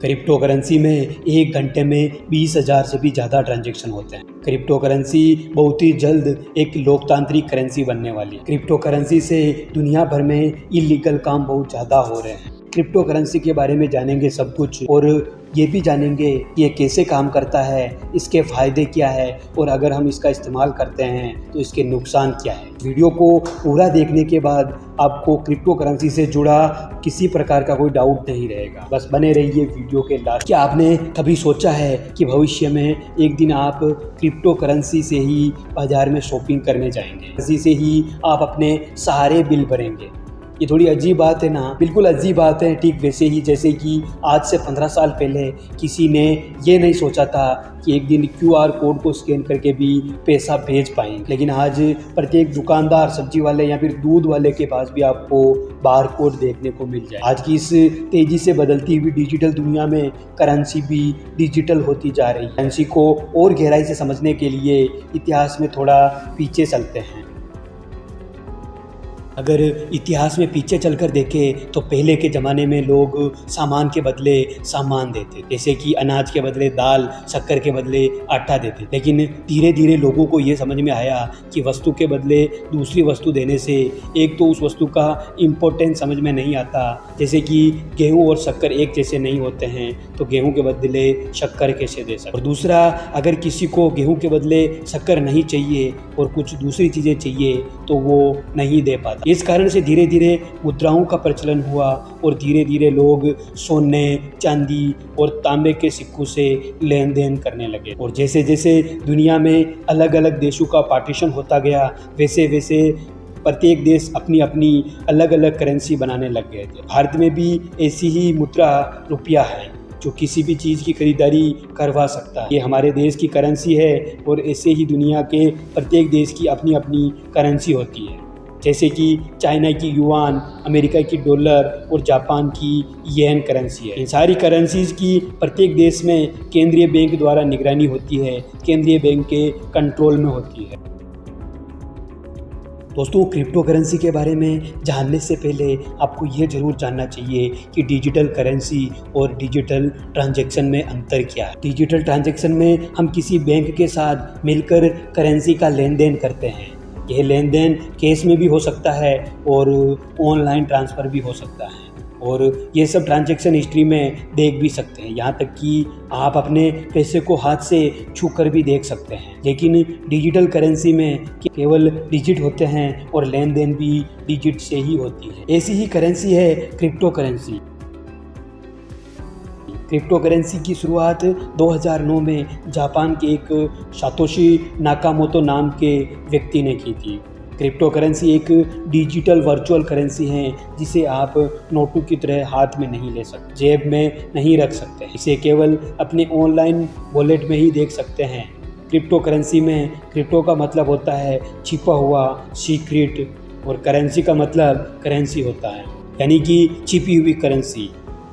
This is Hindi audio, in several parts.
क्रिप्टो करेंसी में एक घंटे में 20,000 से भी ज़्यादा ट्रांजैक्शन होते हैं। क्रिप्टो करेंसी बहुत ही जल्द एक लोकतांत्रिक करेंसी बनने वाली है। क्रिप्टो करेंसी से दुनिया भर में इलीगल काम बहुत ज़्यादा हो रहे हैं। क्रिप्टो करेंसी के बारे में जानेंगे सब कुछ, और ये भी जानेंगे कि ये कैसे काम करता है, इसके फ़ायदे क्या है, और अगर हम इसका इस्तेमाल करते हैं तो इसके नुकसान क्या है। वीडियो को पूरा देखने के बाद आपको क्रिप्टो करेंसी से जुड़ा किसी प्रकार का कोई डाउट नहीं रहेगा। बस बने रहिए वीडियो के लास्ट। क्या आपने कभी सोचा है कि भविष्य में एक दिन आप क्रिप्टो करेंसी से ही बाज़ार में शॉपिंग करने जाएंगे, इसी से ही आप अपने सारे बिल भरेंगे? ये थोड़ी अजीब बात है ना? बिल्कुल अजीब बात है। ठीक वैसे ही जैसे कि आज से 15 साल पहले किसी ने ये नहीं सोचा था कि एक दिन QR कोड को स्कैन करके भी पैसा भेज पाएंगे, लेकिन आज प्रत्येक दुकानदार, सब्जी वाले या फिर दूध वाले के पास भी आपको बार कोड देखने को मिल जाए। आज की इस तेज़ी से बदलती हुई डिजिटल दुनिया में करेंसी भी डिजिटल होती जा रही है। करेंसी को और गहराई से समझने के लिए इतिहास में थोड़ा पीछे चलते हैं। अगर इतिहास में पीछे चलकर देखें तो पहले के ज़माने में लोग सामान के बदले सामान देते, जैसे कि अनाज के बदले दाल, शक्कर के बदले आटा देते। लेकिन धीरे धीरे लोगों को ये समझ में आया कि वस्तु के बदले दूसरी वस्तु देने से एक तो उस वस्तु का इम्पोर्टेंस समझ में नहीं आता, जैसे कि गेहूँ और शक्कर एक जैसे नहीं होते हैं तो गेहूँ के बदले शक्कर कैसे दे सकते। और दूसरा, अगर किसी को गेहूँ के बदले शक्कर नहीं चाहिए और कुछ दूसरी चीज़ें चाहिए तो वो नहीं दे पाता। इस कारण से धीरे धीरे मुद्राओं का प्रचलन हुआ और धीरे धीरे लोग सोने, चांदी और तांबे के सिक्कों से लेन देन करने लगे। और जैसे जैसे दुनिया में अलग अलग देशों का पार्टीशन होता गया, वैसे वैसे प्रत्येक देश अपनी अपनी अलग अलग करेंसी बनाने लग गए थे। भारत में भी ऐसी ही मुद्रा रुपया है जो किसी भी चीज़ की खरीदारी करवा सकता है। ये हमारे देश की करेंसी है और ऐसे ही दुनिया के प्रत्येक देश की अपनी अपनी करेंसी होती है, जैसे कि चाइना की युआन, अमेरिका की डॉलर और जापान की येन करेंसी है। इन सारी करेंसीज़ की प्रत्येक देश में केंद्रीय बैंक द्वारा निगरानी होती है, केंद्रीय बैंक के कंट्रोल में होती है। दोस्तों, क्रिप्टो करेंसी के बारे में जानने से पहले आपको ये ज़रूर जानना चाहिए कि डिजिटल करेंसी और डिजिटल ट्रांजैक्शन में अंतर क्या है। डिजिटल ट्रांजैक्शन में हम किसी बैंक के साथ मिलकर करेंसी का लेन देन करते हैं। यह लेन देन कैश में भी हो सकता है और ऑनलाइन ट्रांसफ़र भी हो सकता है, और ये सब ट्रांजैक्शन हिस्ट्री में देख भी सकते हैं। यहाँ तक कि आप अपने पैसे को हाथ से छू कर भी देख सकते हैं। लेकिन डिजिटल करेंसी में केवल डिजिट होते हैं और लेन देन भी डिजिट से ही होती है। ऐसी ही करेंसी है क्रिप्टो करेंसी। क्रिप्टो करेंसी की शुरुआत 2009 में जापान के एक सातोशी नाकामोटो नाम के व्यक्ति ने की थी। क्रिप्टो करेंसी एक डिजिटल वर्चुअल करेंसी है जिसे आप नोटों की तरह हाथ में नहीं ले सकते, जेब में नहीं रख सकते। इसे केवल अपने ऑनलाइन वॉलेट में ही देख सकते हैं। क्रिप्टो करेंसी में क्रिप्टो का मतलब होता है छिपा हुआ, सीक्रेट, और करेंसी का मतलब करेंसी होता है, यानी कि छिपी हुई करेंसी।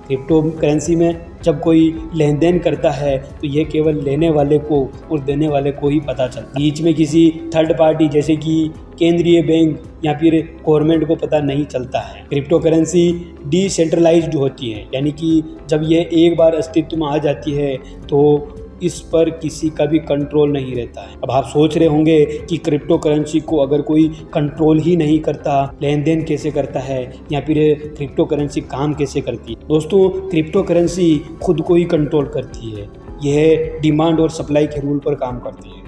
क्रिप्टो करेंसी में जब कोई लेन देन करता है तो यह केवल लेने वाले को और देने वाले को ही पता चलता है। बीच में किसी थर्ड पार्टी जैसे कि केंद्रीय बैंक या फिर गवर्नमेंट को पता नहीं चलता है। क्रिप्टो करेंसी डिसेंट्रलाइज्ड होती है, यानी कि जब यह एक बार अस्तित्व में आ जाती है तो इस पर किसी का भी कंट्रोल नहीं रहता है। अब आप सोच रहे होंगे कि क्रिप्टो करेंसी को अगर कोई कंट्रोल ही नहीं करता, लेन देन कैसे करता है, या फिर क्रिप्टो करेंसी काम कैसे करती है? दोस्तों, क्रिप्टो करेंसी खुद को ही कंट्रोल करती है। यह डिमांड और सप्लाई के रूल पर काम करती है।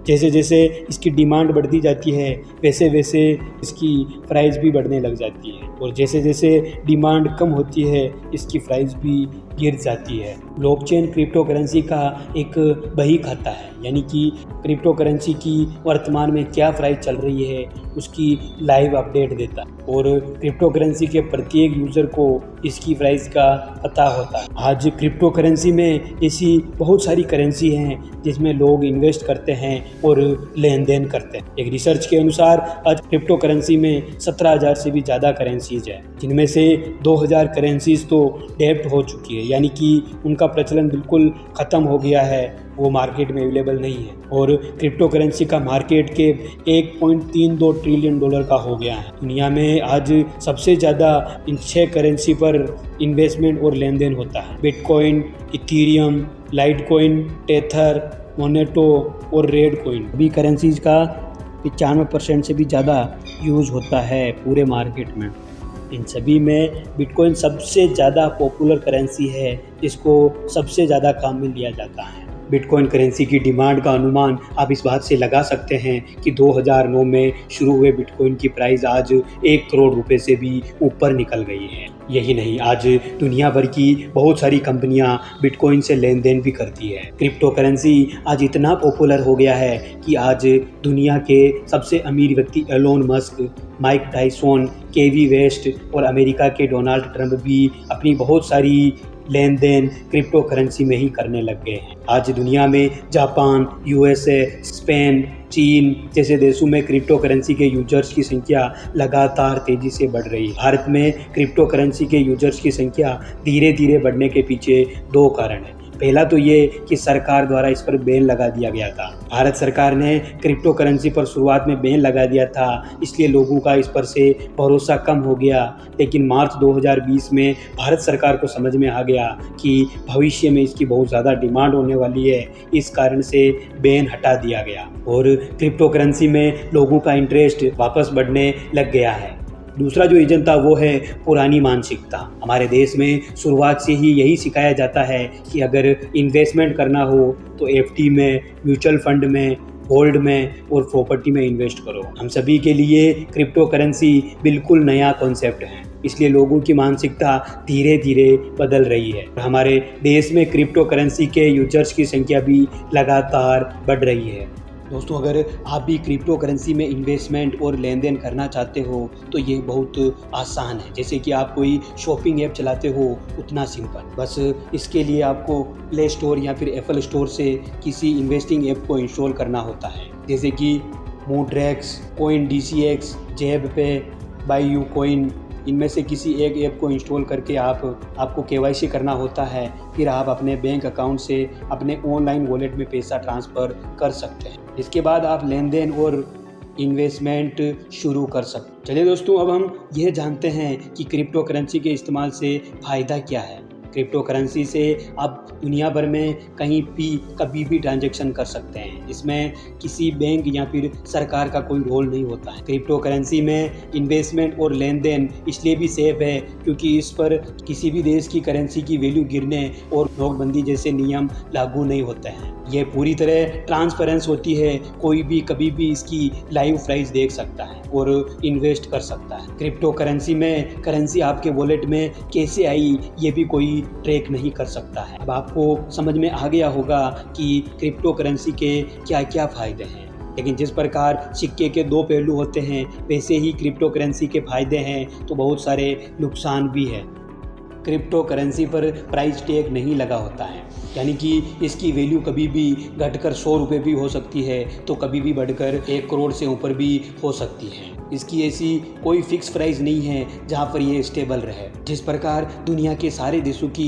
जैसे जैसे इसकी डिमांड बढ़ती जाती है वैसे वैसे इसकी प्राइस भी बढ़ने लग जाती है, और जैसे जैसे डिमांड कम होती है इसकी प्राइस भी गिर जाती है। ब्लॉकचेन क्रिप्टो करेंसी का एक बही खाता है, यानी कि क्रिप्टो करेंसी की वर्तमान में क्या प्राइस चल रही है उसकी लाइव अपडेट देता है, और क्रिप्टो करेंसी के प्रत्येक यूज़र को इसकी प्राइस का पता होता है। आज क्रिप्टो करेंसी में ऐसी बहुत सारी करेंसी हैं जिसमें लोग इन्वेस्ट करते हैं और लेन देन करते हैं। एक रिसर्च के अनुसार आज क्रिप्टो करेंसी में 17,000 से भी ज़्यादा करेंसीज है, जिनमें से 2,000 करेंसीज तो डेप्ट हो चुकी है, यानी कि उनका प्रचलन बिल्कुल ख़त्म हो गया है वो मार्केट में अवेलेबल नहीं है और क्रिप्टो करेंसी का मार्केट के 1.32 ट्रिलियन डॉलर का हो गया है। दुनिया में आज सबसे ज़्यादा इन 6 करेंसी पर इन्वेस्टमेंट और लेन देन होता है। बिटकॉइन, इथीरियम, लाइटकॉइन, टेथर, मोनेटो और रेड कॉइन। अभी करेंसीज का 95% से भी ज़्यादा यूज़ होता है पूरे मार्केट में। इन सभी में बिटकॉइन सबसे ज़्यादा पॉपुलर करेंसी है जिसको सबसे ज़्यादा काम में लिया जाता है। बिटकॉइन करेंसी की डिमांड का अनुमान आप इस बात से लगा सकते हैं कि 2009 में शुरू हुए बिटकॉइन की प्राइस आज 1 करोड़ रुपए से भी ऊपर निकल गई है। यही नहीं, आज दुनिया भर की बहुत सारी कंपनियां बिटकॉइन से लेन देन भी करती है। क्रिप्टो करेंसी आज इतना पॉपुलर हो गया है कि आज दुनिया के सबसे अमीर व्यक्ति एलोन मस्क, माइक टायसन, केवी वेस्ट और अमेरिका के डोनाल्ड ट्रंप भी अपनी बहुत सारी लेन देन क्रिप्टो करेंसी में ही करने लग गए हैं। आज दुनिया में जापान, यूएसए, स्पेन, चीन जैसे देशों में क्रिप्टो करेंसी के यूजर्स की संख्या लगातार तेजी से बढ़ रही है। भारत में क्रिप्टो करेंसी के यूजर्स की संख्या धीरे धीरे बढ़ने के पीछे 2 कारण हैं। पहला तो ये कि सरकार द्वारा इस पर बैन लगा दिया गया था। भारत सरकार ने क्रिप्टो करेंसी पर शुरुआत में बैन लगा दिया था, इसलिए लोगों का इस पर से भरोसा कम हो गया। लेकिन मार्च 2020 में भारत सरकार को समझ में आ गया कि भविष्य में इसकी बहुत ज़्यादा डिमांड होने वाली है, इस कारण से बैन हटा दिया गया और क्रिप्टो करेंसी में लोगों का इंटरेस्ट वापस बढ़ने लग गया है। दूसरा जो रीजन था वो है पुरानी मानसिकता। हमारे देश में शुरुआत से ही यही सिखाया जाता है कि अगर इन्वेस्टमेंट करना हो तो एफडी में, म्यूचुअल फंड में, गोल्ड में और प्रॉपर्टी में इन्वेस्ट करो। हम सभी के लिए क्रिप्टो करेंसी बिल्कुल नया कॉन्सेप्ट है, इसलिए लोगों की मानसिकता धीरे धीरे बदल रही है। हमारे देश में क्रिप्टो करेंसी के यूजर्स की संख्या भी लगातार बढ़ रही है। दोस्तों, अगर आप भी क्रिप्टो करेंसी में इन्वेस्टमेंट और लेन देन करना चाहते हो तो ये बहुत आसान है। जैसे कि आप कोई शॉपिंग ऐप चलाते हो, उतना सिंपल। बस इसके लिए आपको प्ले स्टोर या फिर एप्पल स्टोर से किसी इन्वेस्टिंग ऐप को इंस्टॉल करना होता है, जैसे कि मूड्रेक्स, CoinDCX, जेबपे, बायूकॉइन। इनमें से किसी एक ऐप को इंस्टॉल करके आपको KYC करना होता है। फिर आप अपने बैंक अकाउंट से अपने ऑनलाइन वॉलेट में पैसा ट्रांसफ़र कर सकते हैं। इसके बाद आप लेन देन और इन्वेस्टमेंट शुरू कर सकते हैं। चलिए दोस्तों, अब हम यह जानते हैं कि क्रिप्टो करेंसी के इस्तेमाल से फ़ायदा क्या है। क्रिप्टो करेंसी से आप दुनिया भर में कहीं भी कभी भी ट्रांजैक्शन कर सकते हैं। इसमें किसी बैंक या फिर सरकार का कोई रोल नहीं होता है। क्रिप्टो करेंसी में इन्वेस्टमेंट और लेन देन इसलिए भी सेफ है क्योंकि इस पर किसी भी देश की करेंसी की वैल्यू गिरने और नोटबंदी जैसे नियम लागू नहीं होते हैं। ये पूरी तरह ट्रांसपेरेंस होती है, कोई भी कभी भी इसकी लाइव प्राइस देख सकता है और इन्वेस्ट कर सकता है। क्रिप्टो करेंसी में करेंसी आपके वॉलेट में कैसे आई ये भी कोई ट्रैक नहीं कर सकता है। अब आपको समझ में आ गया होगा कि क्रिप्टो करेंसी के क्या क्या फ़ायदे हैं। लेकिन जिस प्रकार सिक्के के 2 पहलू होते हैं, वैसे ही क्रिप्टो करेंसी के फ़ायदे हैं तो बहुत सारे नुकसान भी हैं। क्रिप्टो करेंसी पर प्राइस टैग नहीं लगा होता है, यानी कि इसकी वैल्यू कभी भी घटकर 100 रुपये भी हो सकती है तो कभी भी बढ़कर 1 करोड़ से ऊपर भी हो सकती है। इसकी ऐसी कोई फिक्स प्राइस नहीं है जहां पर ये स्टेबल रहे। जिस प्रकार दुनिया के सारे देशों की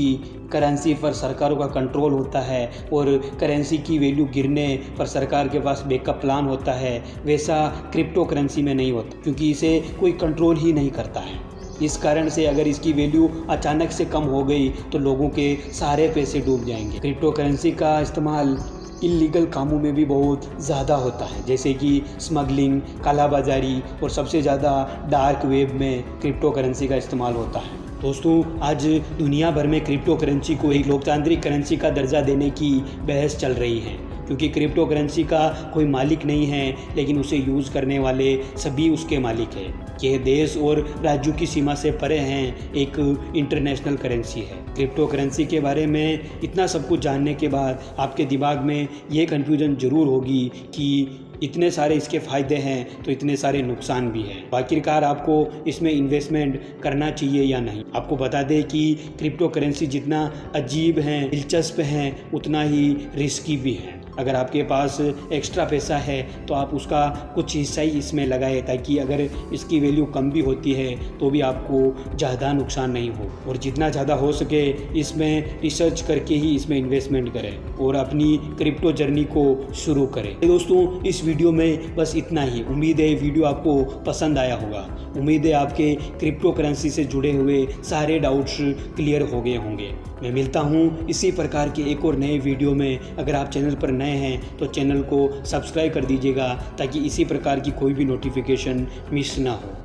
करेंसी पर सरकारों का कंट्रोल होता है और करेंसी की वैल्यू गिरने पर सरकार के पास बैकअप प्लान होता है, वैसा क्रिप्टो करेंसी में नहीं होता क्योंकि इसे कोई कंट्रोल ही नहीं करता है। इस कारण से अगर इसकी वैल्यू अचानक से कम हो गई तो लोगों के सारे पैसे डूब जाएंगे। क्रिप्टो करेंसी का इस्तेमाल इल्लीगल कामों में भी बहुत ज़्यादा होता है, जैसे कि स्मगलिंग, कालाबाजारी और सबसे ज़्यादा डार्क वेब में क्रिप्टो करेंसी का इस्तेमाल होता है। दोस्तों, आज दुनिया भर में क्रिप्टो करेंसी को एक लोकतांत्रिक करेंसी का दर्जा देने की बहस चल रही है क्योंकि क्रिप्टो करेंसी का कोई मालिक नहीं है, लेकिन उसे यूज़ करने वाले सभी उसके मालिक हैं। यह देश और राज्यों की सीमा से परे हैं, एक इंटरनेशनल करेंसी है। क्रिप्टो करेंसी के बारे में इतना सब कुछ जानने के बाद आपके दिमाग में ये कन्फ्यूजन ज़रूर होगी कि इतने सारे इसके फ़ायदे हैं तो इतने सारे नुकसान भी हैं। आखिरकार आपको इसमें इन्वेस्टमेंट करना चाहिए या नहीं। आपको बता दें कि क्रिप्टो करेंसी जितना अजीब है, दिलचस्प है, उतना ही रिस्की भी है। अगर आपके पास एक्स्ट्रा पैसा है तो आप उसका कुछ हिस्सा ही इसमें लगाएं, ताकि अगर इसकी वैल्यू कम भी होती है तो भी आपको ज़्यादा नुकसान नहीं हो। और जितना ज़्यादा हो सके इसमें रिसर्च करके ही इसमें इन्वेस्टमेंट करें और अपनी क्रिप्टो जर्नी को शुरू करें। दोस्तों इस वीडियो में बस इतना ही। उम्मीद है वीडियो आपको पसंद आया होगा। उम्मीद है आपके क्रिप्टो करेंसी से जुड़े हुए सारे डाउट्स क्लियर हो गए होंगे। मैं मिलता हूँ इसी प्रकार के एक और नए वीडियो में। अगर आप चैनल पर नए हैं तो चैनल को सब्सक्राइब कर दीजिएगा, ताकि इसी प्रकार की कोई भी नोटिफिकेशन मिस ना हो।